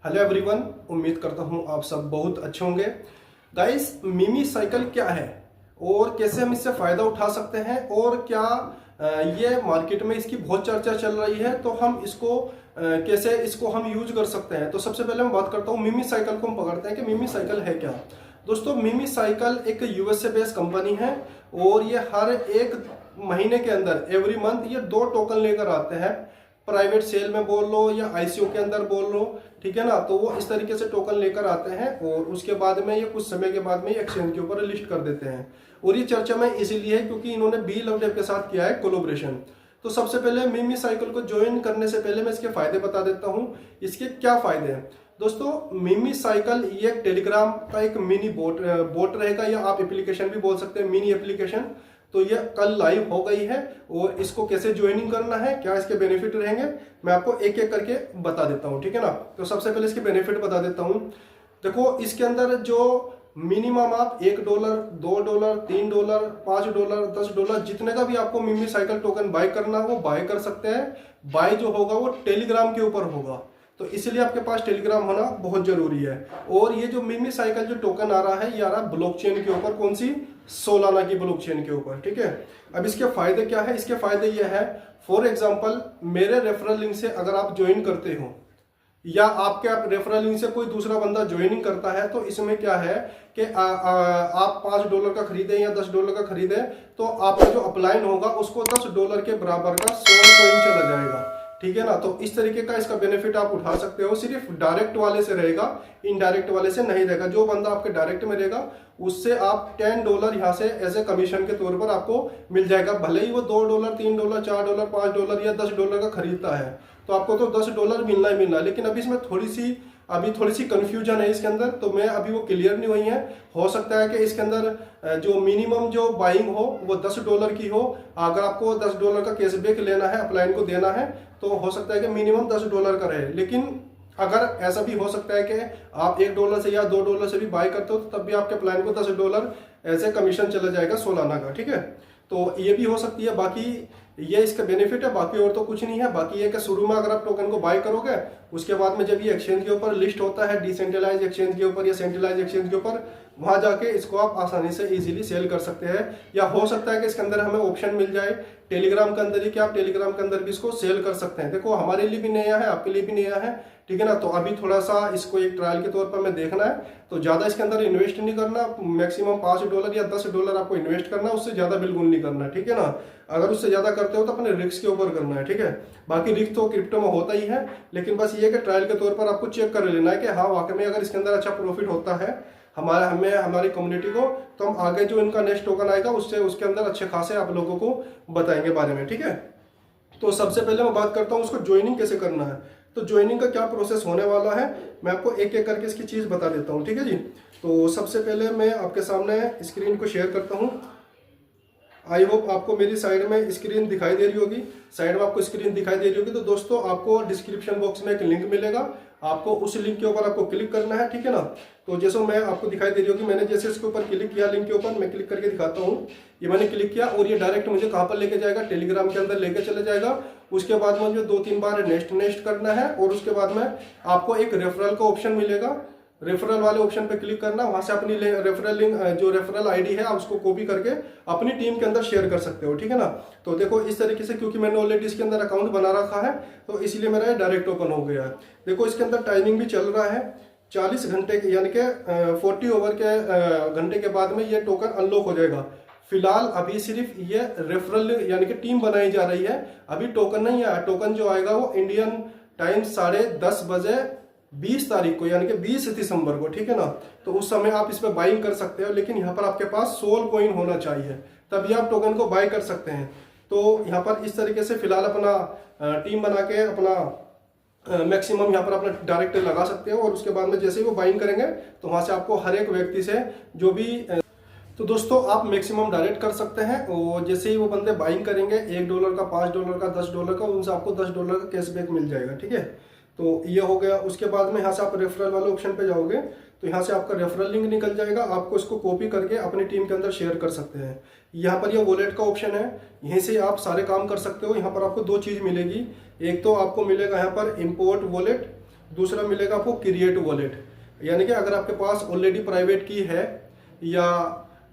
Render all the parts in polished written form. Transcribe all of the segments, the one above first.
Hello everyone, उम्मीद करता हूँ आप सब बहुत अच्छे होंगे। गाइस, मिमी साइकिल क्या है और कैसे हम इससे फायदा उठा सकते हैं और क्या ये मार्केट में इसकी बहुत चर्चा चल रही है, तो हम इसको कैसे इसको हम यूज कर सकते हैं। तो सबसे पहले मैं बात करता हूँ मिमी साइकिल को हम पकड़ते हैं कि मिमी साइकिल है क्या। दोस्तों, मिमी साइकिल एक यूएसए बेस्ड कंपनी है और ये हर एक महीने के अंदर एवरी मंथ ये 2 टोकन लेकर आते हैं। प्राइवेट सेल में बोल लो या आईसीओ के अंदर बोल लो, ठीक है ना। तो वो इस तरीके से टोकन लेकर आते हैं और उसके बाद में ये कुछ समय के बाद में एक्सचेंज के ऊपर लिस्ट कर देते हैं। और ये चर्चा में इसीलिए है क्योंकि इन्होंने बी लव डेव के साथ किया है कोलोब्रेशन। तो सबसे पहले मिमी साइकिल को ज्वाइन करने से पहले मैं इसके फायदे बता देता हूँ। इसके क्या फायदे हैं दोस्तों। मिमी साइकिल ये टेलीग्राम का एक मिनी बोट रहेगा, या आप एप्लीकेशन भी बोल सकते हैं, मिनी एप्लीकेशन। तो ये कल लाइव हो गई है और इसको कैसे ज्वाइनिंग करना है, क्या इसके बेनिफिट रहेंगे, मैं आपको एक एक करके बता देता हूँ, ठीक है ना। तो सबसे पहले इसके बेनिफिट बता देता हूँ। देखो, इसके अंदर जो मिनिमम आप $1, $2, $3, $5, $10 जितने का भी आपको मिमी साइकिल टोकन बाय करना हो वो बाय कर सकते हैं। बाय जो होगा वो टेलीग्राम के ऊपर होगा, तो इसलिए आपके पास टेलीग्राम होना बहुत जरूरी है। और ये जो मिमी साइकिल जो टोकन आ रहा है ये आ रहा है ब्लॉकचेन के ऊपर, कौन सी, सोलाना की ब्लॉकचेन के ऊपर, ठीक है। अब इसके फायदे क्या है, इसके फायदे ये है, फॉर एग्जांपल मेरे रेफरल लिंक से अगर आप ज्वाइन करते हो या आपके रेफरल लिंक से कोई दूसरा बंदा ज्वाइनिंग करता है, तो इसमें क्या है कि आप $5 का खरीदे या $10 का खरीदे तो आपका जो अपलाइन होगा उसको $10 के बराबर का 100 कॉइन चला जाएगा, ठीक है ना। तो इस तरीके का इसका बेनिफिट आप उठा सकते हो। सिर्फ डायरेक्ट वाले से रहेगा, इनडायरेक्ट वाले से नहीं रहेगा। जो बंदा आपके डायरेक्ट में रहेगा उससे आप $10 यहाँ से एज ए कमीशन के तौर पर आपको मिल जाएगा। भले ही वो $2, $3, $4, $5 या $10 का खरीदता है तो आपको तो $10 मिलना ही मिलना है। लेकिन अभी इसमें थोड़ी सी कंफ्यूजन है इसके अंदर, तो मैं अभी वो क्लियर नहीं हुई है। हो सकता है कि इसके अंदर जो मिनिमम जो बाइंग हो वो $10 की हो। अगर आपको $10 का कैशबैक लेना है, अपलाइन को देना है, तो हो सकता है कि मिनिमम $10 का रहे। लेकिन अगर ऐसा भी हो सकता है कि आप $1 से या $2 से भी बाय करते हो तो तब भी आपके प्लान को $10 ऐसे कमीशन चला जाएगा सोलाना का, ठीक है। तो ये भी हो सकती है। बाकी ये इसका बेनिफिट है, बाकी और तो कुछ नहीं है। बाकी ये कि शुरू में अगर आप टोकन को बाय करोगे, उसके बाद में जब ये एक्सचेंज के ऊपर लिस्ट होता है, डिसेंट्रलाइज एक्सचेंज के ऊपर या सेंट्रलाइज एक्सचेंज के ऊपर, वहां जाके इसको आप आसानी से इजीली सेल कर सकते हैं। या हो सकता है कि इसके अंदर हमें ऑप्शन मिल जाए टेलीग्राम के अंदर ही कि आप टेलीग्राम के अंदर भी इसको सेल कर सकते हैं। देखो, हमारे लिए भी नया है, आपके लिए भी नया है, ठीक है ना। तो अभी थोड़ा सा इसको एक ट्रायल के तौर पर हमें देखना है, तो ज्यादा इसके अंदर इन्वेस्ट नहीं करना। मैक्सिमम $5 या $10 आपको इन्वेस्ट करना, उससे ज्यादा बिल्कुल नहीं करना, ठीक है ना। अगर उससे ज्यादा करते हो तो अपने रिस्क के ऊपर करना है, ठीक है। बाकी रिस्क तो क्रिप्टो में होता ही है, लेकिन बस ये कि ट्रायल के तौर पर आपको चेक कर लेना है कि हाँ वाकई में अगर इसके अंदर अच्छा प्रॉफिट होता है हमारी कम्युनिटी को, तो हम आगे जो इनका नेक्स्ट टोकन आएगा उससे उसके अंदर अच्छे खासे आप लोगों को बताएंगे बारे में, ठीक है। तो सबसे पहले मैं बात करता हूँ उसको ज्वाइनिंग कैसे करना है। तो ज्वाइनिंग का क्या प्रोसेस होने वाला है मैं आपको एक एक करके इसकी चीज बता देता हूँ, ठीक है जी। तो सबसे पहले मैं आपके सामने स्क्रीन को शेयर करता हूँ। आई होप आपको मेरी साइड में स्क्रीन दिखाई दे रही होगी, साइड में आपको स्क्रीन दिखाई दे रही होगी। तो दोस्तों, आपको डिस्क्रिप्शन बॉक्स में एक लिंक मिलेगा, आपको उस लिंक के ऊपर आपको क्लिक करना है, ठीक है ना। तो जैसे मैं आपको दिखाई दे रही होगी, मैंने जैसे इसके ऊपर क्लिक किया, लिंक के ऊपर मैं क्लिक करके दिखाता हूँ। ये मैंने क्लिक किया और ये डायरेक्ट मुझे कहाँ पर लेके जाएगा, टेलीग्राम के अंदर लेके चले जाएगा। उसके बाद में मुझे 2-3 बार नेक्स्ट करना है और उसके बाद में आपको एक रेफरल का ऑप्शन मिलेगा। रेफरल वाले ऑप्शन पे क्लिक करना, वहां से अपनी रेफरल लिंक जो रेफरल आईडी है आप उसको कॉपी करके अपनी टीम के अंदर शेयर कर सकते हो, ठीक है ना। तो देखो इस तरीके से, क्योंकि मैंने ऑलरेडी इसके अंदर अकाउंट बना रखा है तो इसलिए मेरा डायरेक्ट ओपन हो गया है। देखो इसके अंदर टाइमिंग भी चल रहा है 40 घंटे यानी कि 40 ओवर के घंटे के बाद में ये टोकन अनलॉक हो जाएगा। फिलहाल अभी सिर्फ ये रेफरल यानी कि टीम बनाई जा रही है, अभी टोकन नहीं आया। टोकन जो आएगा वो इंडियन टाइम 10:30 बजे 20 तारीख को यानी कि 20 दिसंबर को, ठीक है ना। तो उस समय आप इस पर बाइंग कर सकते हो, लेकिन यहाँ पर आपके पास सोल कॉइन होना चाहिए, तभी आप टोकन को बाय कर सकते हैं। तो यहाँ पर इस तरीके से फिलहाल अपना टीम बना के अपना मैक्सिमम यहाँ पर अपना डायरेक्ट लगा सकते हो और उसके बाद में जैसे ही वो बाइंग करेंगे तो वहां से आपको हर एक व्यक्ति से जो भी तो दोस्तों आप मैक्सिमम डायरेक्ट कर सकते हैं। और जैसे ही वो बंदे बाइंग करेंगे $1 का, $5 का, $10 का, उनसे आपको $10 का कैशबैक मिल जाएगा, ठीक है। तो ये हो गया। उसके बाद में यहाँ से आप रेफरल वाले ऑप्शन पे जाओगे तो यहाँ से आपका रेफरल लिंक निकल जाएगा, आपको इसको कॉपी करके अपनी टीम के अंदर शेयर कर सकते हैं। यहाँ पर ये वॉलेट का ऑप्शन है, यहीं से आप सारे काम कर सकते हो। यहाँ पर आपको 2 चीज़ मिलेगी, एक तो आपको मिलेगा यहाँ पर इम्पोर्ट वॉलेट दूसरा मिलेगा आपको क्रिएट वॉलेट, यानी कि अगर आपके पास ऑलरेडी प्राइवेट की है या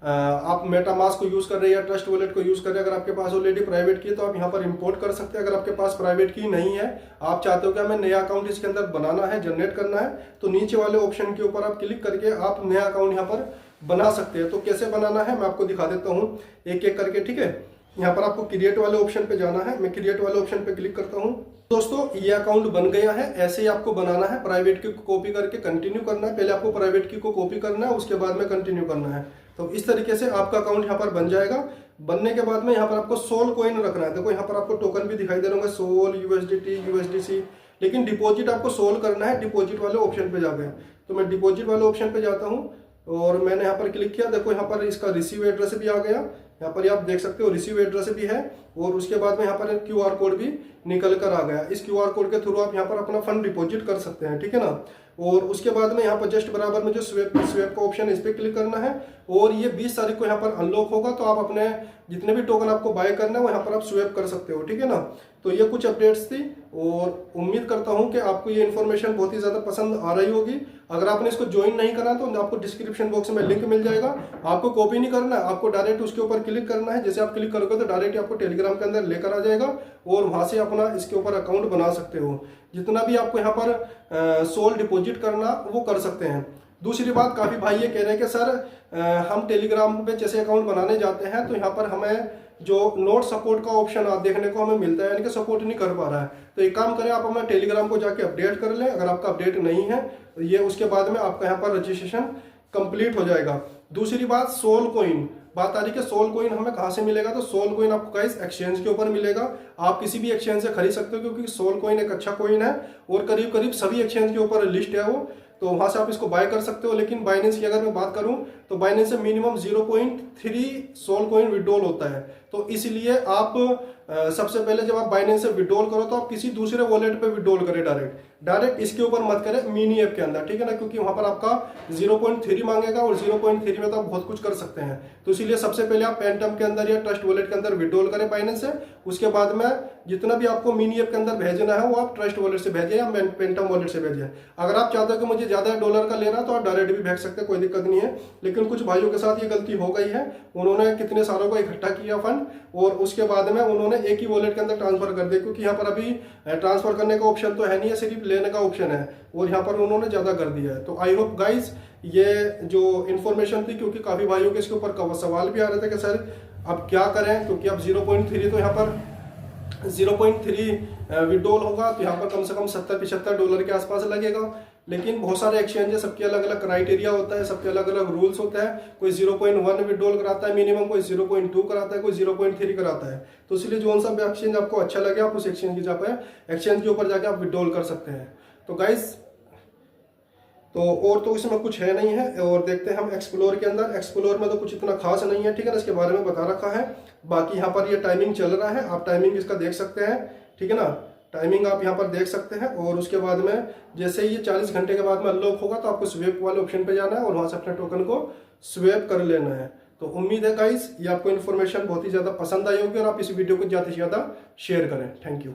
आप मेटामास्क को यूज कर रहे हैं या ट्रस्ट वॉलेट को यूज कर रहे हैं, अगर आपके पास ऑलरेडी प्राइवेट की है तो आप यहाँ पर इंपोर्ट कर सकते हैं। अगर आपके पास प्राइवेट की नहीं है, आप चाहते हो कि हमें नया अकाउंट इसके अंदर बनाना है, जनरेट करना है, तो नीचे वाले ऑप्शन के ऊपर आप क्लिक करके आप नया अकाउंट यहाँ पर बना सकते हैं। तो कैसे बनाना है मैं आपको दिखा देता हूँ एक एक करके, ठीक है। यहाँ पर आपको क्रिएट वाले ऑप्शन पे जाना है, मैं क्रिएट वाले ऑप्शन पे क्लिक करता हूँ। दोस्तों ये अकाउंट बन गया है, ऐसे ही आपको बनाना है। प्राइवेट की को कॉपी करके कंटिन्यू करना है, पहले आपको प्राइवेट की को कॉपी करना है, उसके बाद में कंटिन्यू करना है। तो इस तरीके से आपका अकाउंट यहाँ पर बन जाएगा। बनने के बाद में यहाँ पर आपको सोल कॉइन रखना है। देखो यहाँ पर आपको टोकन भी दिखाई दे रहे होंगे, सोल, यूएसडीटी, यूएसडीसी, लेकिन डिपॉजिट आपको सोल करना है डिपॉजिट वाले ऑप्शन पे जाकर। तो मैं डिपॉजिट वाले ऑप्शन पे जाता हूँ और मैंने यहाँ पर क्लिक किया। देखो यहाँ पर इसका रिसीव एड्रेस भी आ गया, यहाँ पर आप देख सकते हो रिसीव एड्रेस भी है, और उसके बाद में यहाँ पर क्यूआर कोड भी निकल कर आ गया। इस क्यूआर कोड के थ्रू आप यहाँ पर अपना फंड डिपॉजिट कर सकते हैं, ठीक है ना। और उसके बाद में यहाँ पर जस्ट बराबर में जो स्वेप का ऑप्शन है इस पर क्लिक करना है, और ये 20 तारीख को यहाँ पर अनलॉक होगा। तो आप अपने जितने भी टोकन आपको बाय करना है वो यहाँ पर आप स्वेप कर सकते हो, ठीक है ना। तो ये कुछ अपडेट्स थी, और उम्मीद करता हूँ कि आपको ये इन्फॉर्मेशन बहुत ही ज़्यादा पसंद आ रही होगी। अगर आपने इसको ज्वाइन नहीं करा तो आपको डिस्क्रिप्शन बॉक्स में लिंक मिल जाएगा। आपको कॉपी नहीं करना है, आपको डायरेक्ट उसके ऊपर क्लिक करना है। जैसे आप क्लिक करोगे तो डायरेक्ट आपको टेलीग्राम के अंदर लेकर आ जाएगा, और वहां से अपना इसके ऊपर अकाउंट बना सकते हो। जितना भी आपको यहाँ पर सोल डिपॉजिट करना वो कर सकते हैं। दूसरी बात, काफी भाई ये कह रहे हैं कि सर हम टेलीग्राम पे जैसे अकाउंट बनाने जाते हैं तो यहाँ पर हमें जो नोट सपोर्ट का ऑप्शन देखने को हमें मिलता है, यानी कि सपोर्ट नहीं कर पा रहा है। तो एक काम करें, आप अपना टेलीग्राम को जाके अपडेट कर लें। अगर आपका अपडेट नहीं है तो ये उसके बाद में आपका यहाँ पर रजिस्ट्रेशन कंप्लीट हो जाएगा। दूसरी बात, सोल कॉइन, बात आ रही है कि सोल कॉइन हमें कहाँ से मिलेगा। तो सोल कॉइन आपको गाइस एक्सचेंज के ऊपर मिलेगा। आप किसी भी एक्सचेंज से खरीद सकते हो, क्योंकि सोल कॉइन एक अच्छा कॉइन है और करीब करीब सभी एक्सचेंज के ऊपर लिस्ट है वो, तो वहां से आप इसको बाय कर सकते हो। लेकिन बाइनेंस की अगर मैं बात करूं तो बाइनेंस से मिनिमम 0.3 सोल कॉइन विड्रॉल होता है। तो इसलिए आप सबसे पहले जब आप बाइनेंस से विड्रॉल करो तो आप किसी दूसरे वॉलेट पे विड्रॉल करें, डायरेक्ट इसके ऊपर मत करें मिनी ऐप के अंदर, ठीक है ना, क्योंकि वहां पर आपका 0.3 मांगेगा, और 0.3 में तो आप बहुत कुछ कर सकते हैं। तो इसीलिए सबसे पहले आप पेंटम के अंदर या ट्रस्ट वॉलेट के अंदर विड्रॉल करें बाइनेंस से। उसके बाद में जितना भी आपको मिनी ऐप के अंदर भेजना है वो आप ट्रस्ट वॉलेट से भेजिए या पेंटम वॉलेट से भेजिए। अगर आप चाहते हो कि मुझे ज्यादा डॉलर का लेना तो आप डायरेक्ट भी भेज सकते हैं, कोई दिक्कत नहीं है। लेकिन कुछ भाइयों के साथ ये गलती हो गई है, उन्होंने कितने सालों का इकट्ठा किया फंड और उसके बाद में उन्होंने एक ही वॉलेट के अंदर ट्रांसफर कर दिया, क्योंकि यहाँ पर अभी ट्रांसफर करने का ऑप्शन तो है नहीं है, सिर्फ लेने का ऑप्शन है, और यहाँ पर उन्होंने ज्यादा कर दिया है। तो आई होप गाइज ये जो इन्फॉर्मेशन थी, क्योंकि काफी भाइयों के इसके ऊपर सवाल भी आ रहे थे कि सर अब क्या करें, क्योंकि अब 0.3 तो यहाँ पर 0.3 विड्रॉल होगा तो यहाँ पर कम से कम $70-75 के आसपास लगेगा। लेकिन बहुत सारे एक्सचेंज है, सबके अलग अलग क्राइटेरिया होता है, सबके अलग अलग रूल्स होते हैं। कोई 0.1 विड्रॉल कराता है मिनिमम, कोई 0.2 कराता है, कोई 0.3 कराता है। तो इसलिए जो सा भी एक्सचेंज आपको अच्छा लगे आप उस एक्सचेंज के ऊपर जाके आप विड्रॉल कर सकते हैं। तो गाइस और तो इसमें कुछ है नहीं है। और देखते हैं हम एक्सप्लोर के अंदर। एक्सप्लोर में तो कुछ इतना खास नहीं है, ठीक है ना, इसके बारे में बता रखा है। बाकी यहाँ पर ये टाइमिंग चल रहा है, आप टाइमिंग इसका देख सकते हैं, ठीक है ना, टाइमिंग आप यहाँ पर देख सकते हैं। और उसके बाद में जैसे ही ये 40 घंटे के बाद में अनलॉक होगा तो आपको स्वेप वाले ऑप्शन पे जाना है और वहां से अपने टोकन को स्वेप कर लेना है। तो उम्मीद है गाइस ये आपको इन्फॉर्मेशन बहुत ही ज्यादा पसंद आई होगी और आप इस वीडियो को ज्यादा से ज्यादा शेयर करें। Thank you.